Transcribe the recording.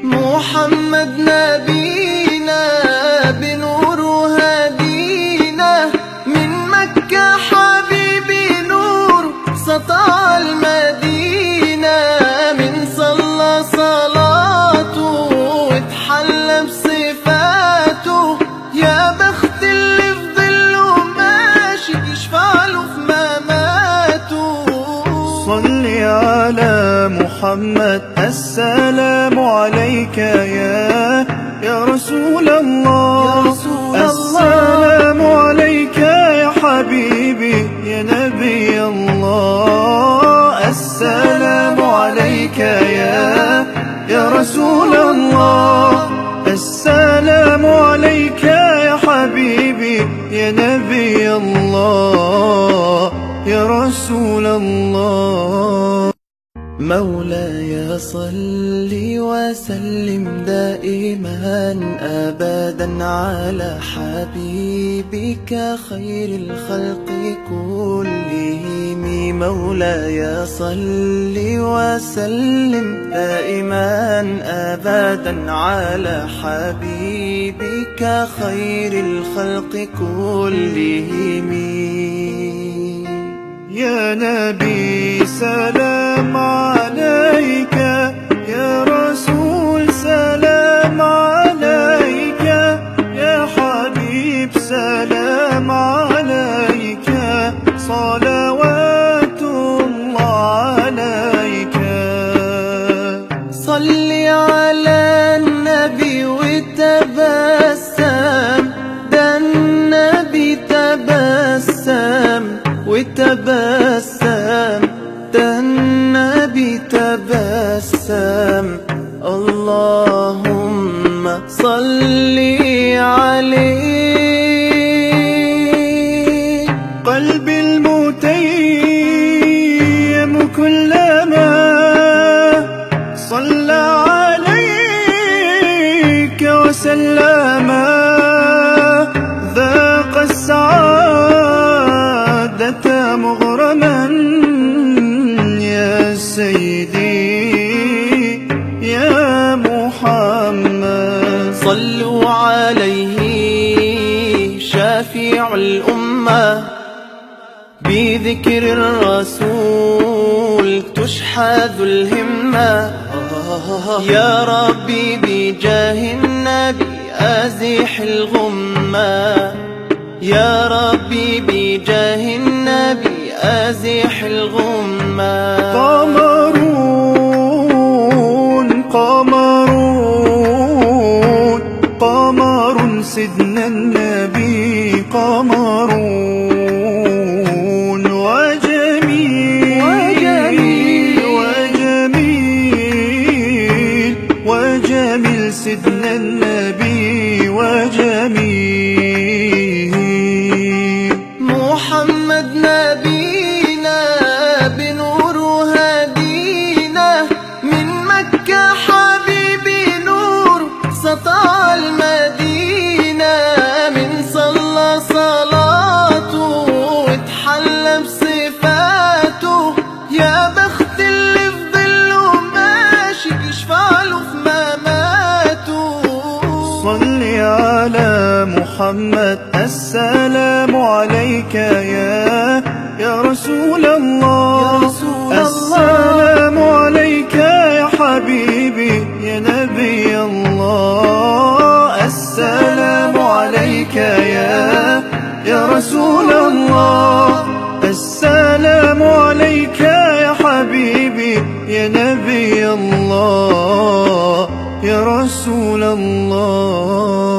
محمد نبينا بنور هدينا، من مكة حبيبي نور سطع المدينة، من صلى صلاته واتحلى بصفاته، يا بخت اللي في ظله ماشي يشفع له في مماته. صل على محمد، السلام عليك يا رسول الله. السلام عليك يا حبيبي يا نبي الله. السلام عليك يا رسول الله. السلام عليك يا حبيبي يا نبي الله يا رسول الله. مولاي صل وسلم دائما أبدا على حبيبك خير الخلق كلهم. مولاي صل وسلم دائما أبدا على حبيبك خير الخلق كلهم. يا نبي سلام عليك، يا رسول سلام عليك، يا حبيب سلام عليك، صلوات الله عليك. صل على النبي وتبسم، ده النبي تبسم وتبسم، ده النبي تبسم. اللهم صل عليه. قلبي المتيم كلما صلى عليك وسلم، ذاق السعادة مغرما يا سيدي يا محمد. صلوا عليه شافع الأمة، بذكر الرسول تشحذ الهمة. يا ربي بجاه النبي أزح الغمة، يا ربي بجاه النبي أزح الغمة. قمرون قمرون قمر سيدنا النبي، قمرون وجميل وجميل وجميل سيدنا النبي وجميل. محمد نبينا بنور هدينا، من مكة حبيبي نور سطع المدينة، من صلى صلاته واتحلى بصفاته، يا بخت اللي في ظله ماشي يشفع له في مماته. صل على محمد، السلام عليك يا رسول الله. السلام عليك يا حبيبي يا نبي الله. السلام عليك يا رسول الله. السلام عليك يا حبيبي يا نبي الله يا رسول الله.